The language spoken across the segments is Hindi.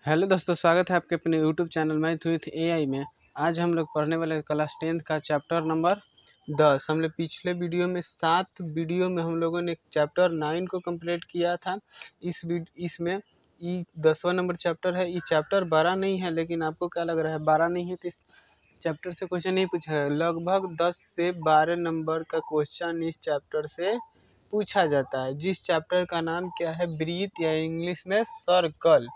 हेलो दोस्तों, स्वागत है आपके अपने YouTube channel math with AI में। आज हम लोग पढ़ने वाले क्लास 10th का चैप्टर नंबर 10। हम लोग पिछले वीडियो में 7 वीडियो में हम लोगों ने चैप्टर 9 को कंप्लीट किया था। इसमें ये 10वां नंबर चैप्टर है। ये चैप्टर बड़ा नहीं है, लेकिन आपको क्या लग रहा है बड़ा नहीं है तो इस चैप्टर से क्वेश्चन नहीं पूछा है। लगभग 10 से 12 नंबर का क्वेश्चन इस चैप्टर से पूछा जाता है। जिस चैप्टर का नाम क्या है, ब्रीथ, या इंग्लिश में सर्कल।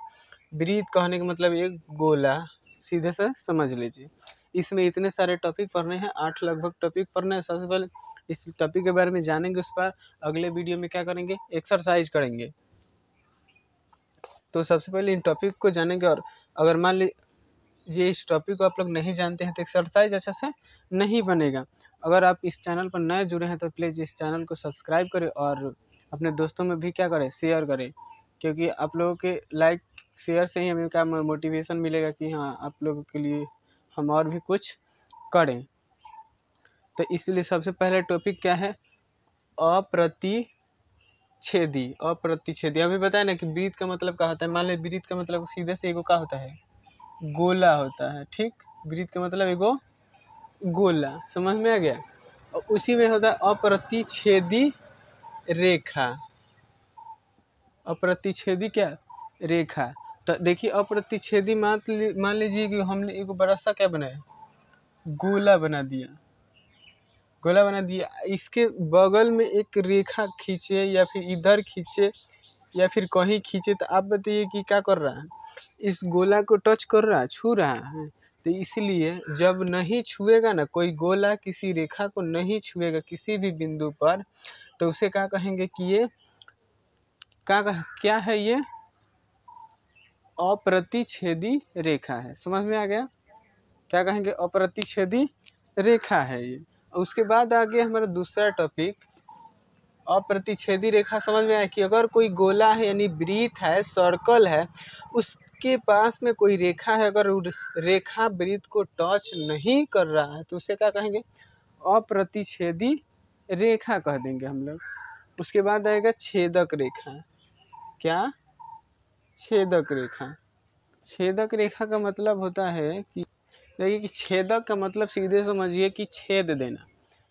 ब्रीथ कहने का मतलब एक गोला, सीधे से समझ लीजिए। इसमें इतने सारे टॉपिक पढ़ने हैं, 8 लगभग टॉपिक पढ़ना है। सबसे पहले इस टॉपिक के बारे में जानेंगे, उस पर अगले वीडियो में क्या करेंगे, एक्सरसाइज करेंगे। तो सबसे पहले इन टॉपिक को जानेंगे, और अगर मान लीजिए इस टॉपिक को आप लोग नहीं जानते हैं तो एक्सरसाइज अच्छा से नहीं बनेगा। अगर आप इस चैनल पर नए जुड़े हैं तो प्लीज़ इस चैनल को सब्सक्राइब करें और अपने दोस्तों में भी क्या करें, शेयर करें, क्योंकि आप लोगों के लाइक शेयर से ही हमें क्या मोटिवेशन मिलेगा कि हाँ, आप लोगों के लिए हम और भी कुछ करें। तो इसलिए सबसे पहले टॉपिक क्या है, अप्रतिच्छेदी। अप्रतिच्छेदी अभी बताया ना कि ब्रीथ का मतलब क्या होता है। मान लीजिए ब्रीथ का मतलब सीधे से एगो क्या होता है, गोला होता है। ठीक, ब्रीथ का मतलब एगो गोला, समझ में आ गया। और उसी में होता है अप्रतिच्छेदी रेखा। अप्रतिच्छेदी क्या रेखा। तो देखिए, अप्रतिच्छेदी मान लीजिए कि हमने एक बड़ा सा क्या बनाया, गोला बना दिया। गोला बना दिया, इसके बगल में एक रेखा खींचे या फिर इधर खींचे या फिर कहीं खींचे, तो आप बताइए कि क्या कर रहा है, इस गोला को टच कर रहा है, छू रहा है। तो इसलिए जब नहीं छुएगा ना, कोई गोला किसी रेखा को नहीं छुएगा किसी भी बिंदु पर, तो उसे क्या कहेंगे कि ये क्या है, ये अप्रतिच्छेदी रेखा है। समझ में आ गया, क्या कहेंगे, अप्रतिच्छेदी रेखा है ये। उसके बाद आगे हमारा दूसरा टॉपिक अप्रतिच्छेदी रेखा। समझ में आया कि अगर कोई गोला है यानी वृत्त है, सर्कल है, उसके पास में कोई रेखा है, अगर रेखा वृत्त को टच नहीं कर रहा है तो उसे क्या कहेंगे, अप्रतिच्छेदी रेखा कह देंगे हम लोग। उसके बाद आएगा छेदक रेखा। क्या, छेदक रेखा। छेदक रेखा का मतलब होता है कि देखिए कि छेदक का मतलब सीधे समझिए कि छेद देना।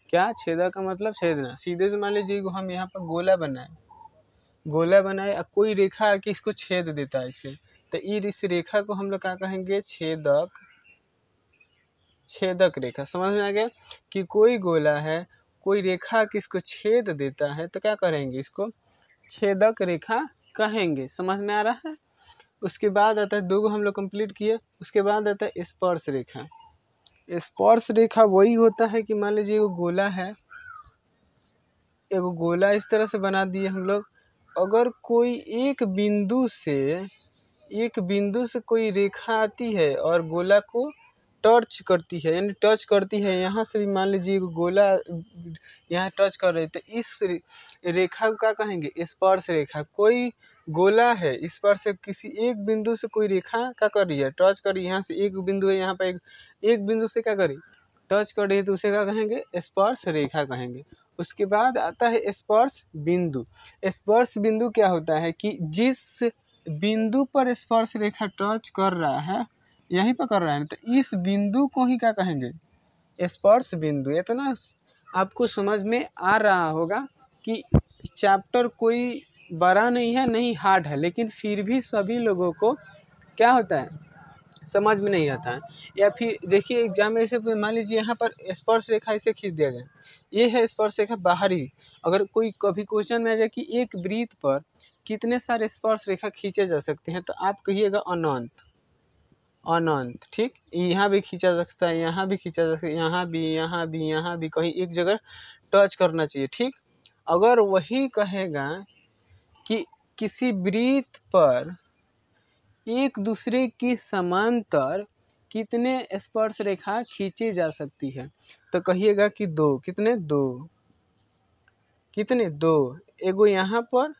क्या, छेदक का मतलब छेदना। सीधे से मान लीजिए हम यहाँ पर गोला बनाए और कोई रेखा आके इसको छेद देता है इसे, तो इस रेखा को हम लोग क्या कहेंगे, छेदक रेखा। समझ में आ गया कि कोई गोला है, कोई रेखा आके इसको छेद देता है तो क्या करेंगे, इसको छेदक रेखा कहेंगे। समझ में आ रहा है। उसके बाद आता है, दो हम लोग कंप्लीट किए। उसके बाद आता है स्पर्श रेखा। स्पर्श रेखा वही होता है कि मान लीजिए वो गोला है, एगो गोला इस तरह से बना दिए हम लोग। अगर कोई एक बिंदु से कोई रेखा आती है और गोला को टच करती है, यानी टच करती है, यहाँ से भी मान लीजिए गोला यहाँ टच कर रही, तो इस रेखा को क्या कहेंगे, स्पर्श रेखा। कोई गोला है, इस पर से किसी एक बिंदु से कोई रेखा क्या कर रही है, टच कर रही है। यहाँ से एक बिंदु है, यहाँ पर एक बिंदु से क्या करी, टच कर रही है, तो उसे क्या कहेंगे, स्पर्श रेखा कहेंगे। उसके बाद आता है स्पर्श बिंदु। स्पर्श बिंदु क्या होता है कि जिस बिंदु पर स्पर्श रेखा टच कर रहा है, यहीं पर कर रहा है, तो इस बिंदु को ही क्या कहेंगे, स्पर्श बिंदु। इतना आपको समझ में आ रहा होगा कि चैप्टर कोई बड़ा नहीं है, नहीं हार्ड है, लेकिन फिर भी सभी लोगों को क्या होता है, समझ में नहीं आता है। या फिर देखिए एग्जाम में ऐसे मान लीजिए यहाँ पर स्पर्श रेखा इसे खींच दिया गया, ये है स्पर्श रेखा बाहरी। अगर कोई कभी क्वेश्चन में आ जाए कि एक वृत्त पर कितने सारे स्पर्श रेखा खींचे जा सकते हैं, तो आप कहिएगा अनंत। अनंत, ठीक। यहाँ भी खींचा जा सकता है, यहाँ भी खींचा जा सकता है, यहाँ भी, यहाँ भी, यहाँ भी, कहीं एक जगह टच करना चाहिए, ठीक। अगर वही कहेगा कि किसी वृत्त पर एक दूसरे की समांतर कितने स्पर्श रेखा खींची जा सकती है, तो कहिएगा कि दो। कितने, दो। कितने, दो। एगो यहाँ पर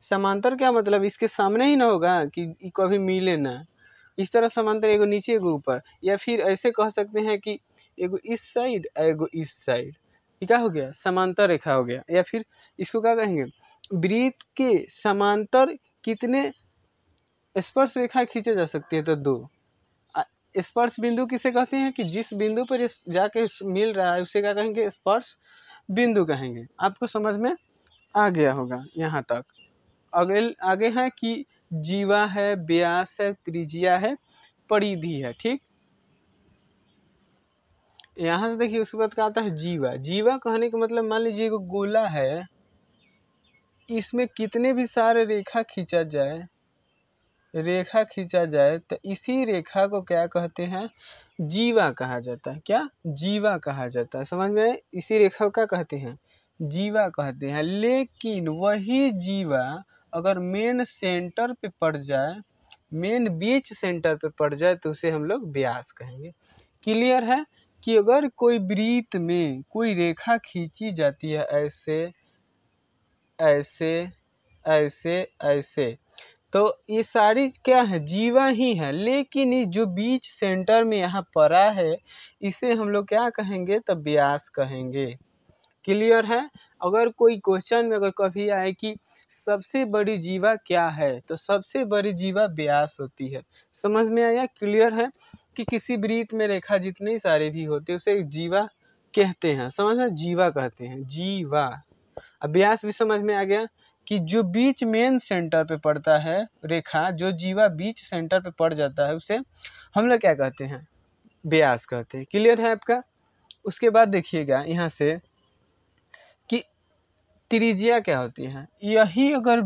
समांतर, क्या मतलब इसके सामने ही ना होगा कि कभी मिले ना, इस तरह समांतर, एगो नीचे एगो ऊपर। या फिर ऐसे कह सकते हैं कि एगो इस साइड एगो इस साइड, क्या हो गया, समांतर रेखा हो गया। या फिर इसको क्या कहेंगे, वृत्त के समांतर कितने स्पर्श रेखा खींची जा सकती है तो 2। स्पर्श बिंदु किसे कहते हैं कि जिस बिंदु पर जाके मिल रहा है उसे क्या कहेंगे, स्पर्श बिंदु कहेंगे। आपको समझ में आ गया होगा यहाँ तक। आगे है कि जीवा है, व्यास है, त्रिज्या है, परिधि है। ठीक, यहाँ से देखिए उसके बाद क्या आता है जीवा। जीवा कहने का मतलब मान लीजिए एक गोला है, इसमें कितने भी सारे रेखा खींचा जाए तो इसी रेखा को क्या कहते हैं, जीवा कहा जाता है। क्या, जीवा कहा जाता है। समझ में, इसी रेखा को क्या कहते हैं, जीवा कहते हैं। लेकिन वही जीवा अगर मेन सेंटर पे पड़ जाए, मेन बीच सेंटर पे पड़ जाए तो उसे हम लोग व्यास कहेंगे। क्लियर है कि अगर कोई वृत्त में कोई रेखा खींची जाती है ऐसे ऐसे ऐसे ऐसे, तो ये सारी क्या है, जीवा ही है। लेकिन ये जो बीच सेंटर में यहाँ पड़ा है इसे हम लोग क्या कहेंगे, तो व्यास कहेंगे। क्लियर है। अगर कोई क्वेश्चन में अगर कभी आए कि सबसे बड़ी जीवा क्या है, तो सबसे बड़ी जीवा व्यास होती है। समझ में आया। क्लियर है कि किसी वृत्त में रेखा जितने सारे भी होते हैं उसे जीवा कहते हैं। समझ में, जीवा कहते हैं, जीवा। अब व्यास भी समझ में आ गया कि जो बीच मेन सेंटर पे पड़ता है रेखा, जो जीवा बीच सेंटर पे पड़ जाता है उसे हम लोग क्या कहते हैं, व्यास कहते हैं। क्लियर है आपका। उसके बाद देखिएगा यहाँ से कि त्रिज्या क्या होती है। यही अगर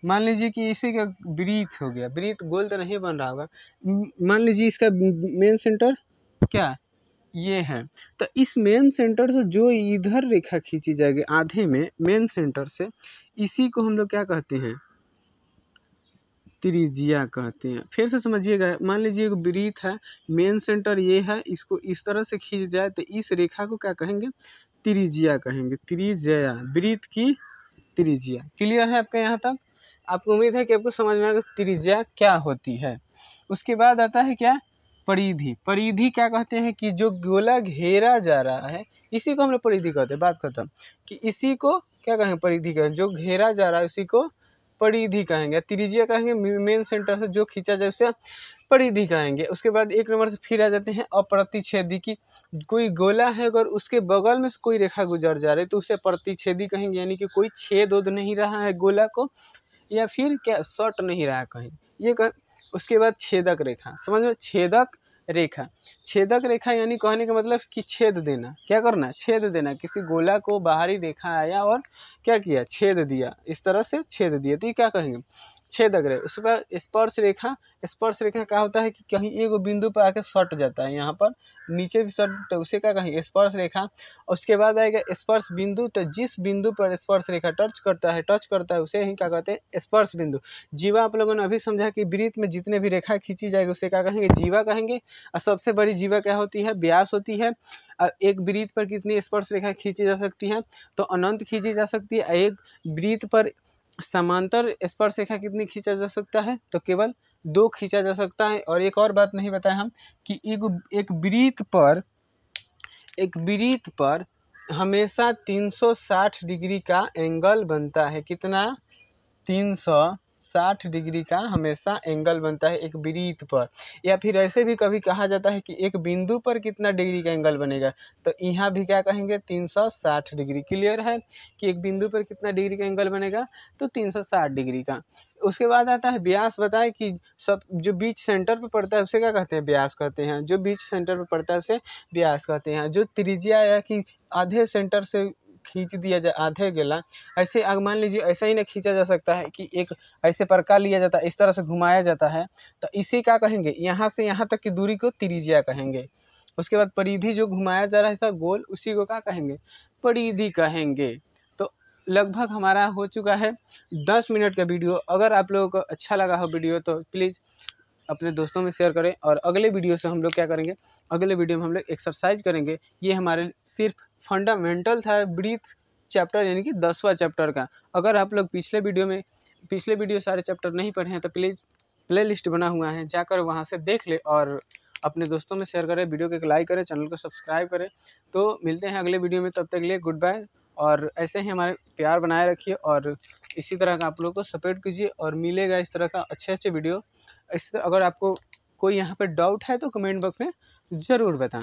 मान लीजिए कि इसी का वृत्त हो गया, वृत्त गोल तो नहीं बन रहा होगा, मान लीजिए इसका मेन सेंटर क्या ये है, तो इस मेन सेंटर से जो इधर रेखा खींची जाएगी आधे में मेन सेंटर से, इसी को हम लोग क्या कहते हैं, त्रिज्या कहते हैं। फिर से समझिएगा, मान लीजिए एक वृत्त है, मेन सेंटर ये है, इसको इस तरह से खींच जाए तो इस रेखा को क्या कहेंगे, त्रिज्या कहेंगे। त्रिज्या, वृत्त की त्रिज्या। क्लियर है आपका यहाँ तक। आपको उम्मीद है कि आपको समझ में आएगा त्रिज्या क्या होती है। उसके बाद आता है क्या, परिधि। परिधि क्या कहते हैं कि जो गोला घेरा जा रहा है इसी को हम लोग परिधि कहते हैं। बात खत्म। कि इसी को क्या कहेंगे, परिधि कहेंगे। जो घेरा जा रहा है उसी को परिधि कहेंगे। त्रिज्या कहेंगे मेन सेंटर से जो खींचा जाए उसे परिधि कहेंगे। उसके बाद एक नंबर से फिर आ जाते हैं अप्रतिच्छेदी की। कोई गोला है अगर उसके बगल में से कोई रेखा गुजर जा रही है तो उसे प्रतिच्छेदी कहेंगे, यानी कि कोई छेद उद नहीं रहा है गोला को, या फिर क्या सट नहीं रहा कहीं, ये कह। उसके बाद छेदक रेखा। समझ में, छेदक रेखा। छेदक रेखा यानी कहने का मतलब कि छेद देना। क्या करना, छेद देना। किसी गोला को बाहरी रेखा आया और क्या किया, छेद दिया, इस तरह से छेद दिया, तो ये क्या कहेंगे, छेदक रेखा। उसके बाद स्पर्श रेखा। स्पर्श रेखा क्या होता है कि कहीं एक बिंदु पर आके सट जाता है, यहाँ पर नीचे भी सट, तो उसे क्या कहेंगे, स्पर्श रेखा। उसके बाद आएगा स्पर्श बिंदु। तो जिस बिंदु पर स्पर्श रेखा टच करता है उसे ही क्या कहते हैं, स्पर्श बिंदु। जीवा आप लोगों ने अभी समझा कि वृत्त में जितने भी रेखा खींची जाएगी उसे क्या कहेंगे, जीवा कहेंगे। और सबसे बड़ी जीवा क्या होती है, व्यास होती है। एक वृत्त पर कितनी स्पर्श रेखा खींची जा सकती है, तो अनंत खींची जा सकती है। एक वृत्त पर समांतर स्पर्श रेखा कितनी खींचा जा सकता है, तो केवल 2 खींचा जा सकता है। और एक और बात नहीं बताया हम कि एक वृत्त पर हमेशा 360 डिग्री का एंगल बनता है। कितना, 360 डिग्री का हमेशा एंगल बनता है एक वृत्त पर। या फिर ऐसे भी कभी कहा जाता है कि एक बिंदु पर कितना डिग्री का एंगल बनेगा, तो यहाँ भी क्या कहेंगे, 360 डिग्री। क्लियर है कि एक बिंदु पर कितना डिग्री का एंगल बनेगा, तो 360 डिग्री का। उसके बाद आता है व्यास। बताए कि सब जो बीच सेंटर पर पड़ता है उसे क्या कहते हैं, व्यास कहते हैं। जो बीच सेंटर पर पड़ता है उसे व्यास कहते हैं। जो त्रिज्या या कि आधे सेंटर से खींच दिया जाए, आधे गेला ऐसे, मान लीजिए ऐसा ही ना खींचा जा सकता है कि एक ऐसे प्रकार लिया जाता है, इस तरह से घुमाया जाता है, तो इसे क्या कहेंगे, यहाँ से यहाँ तक की दूरी को त्रिज्या कहेंगे। उसके बाद परिधि, जो घुमाया जा रहा है गोल, उसी को क्या कहेंगे, परिधि कहेंगे। तो लगभग हमारा हो चुका है 10 मिनट का वीडियो। अगर आप लोगों को अच्छा लगा हो वीडियो तो प्लीज़ अपने दोस्तों में शेयर करें। और अगले वीडियो से हम लोग क्या करेंगे, अगले वीडियो में हम लोग एक्सरसाइज करेंगे। ये हमारे सिर्फ फंडामेंटल था ब्रीथ चैप्टर, यानी कि 10वां चैप्टर का। अगर आप लोग पिछले वीडियो सारे चैप्टर नहीं पढ़े हैं तो प्लीज़ प्ले लिस्ट बना हुआ है, जाकर वहाँ से देख ले और अपने दोस्तों में शेयर करें, वीडियो को एक लाइक करें, चैनल को सब्सक्राइब करें। तो मिलते हैं अगले वीडियो में, तब तक के लिए गुड बाय। और ऐसे ही हमारे प्यार बनाए रखिए और इसी तरह का आप लोग को सपोर्ट कीजिए और मिलेगा इस तरह का अच्छे वीडियो। अगर आपको कोई यहाँ पे डाउट है तो कमेंट बॉक्स में ज़रूर बताएं।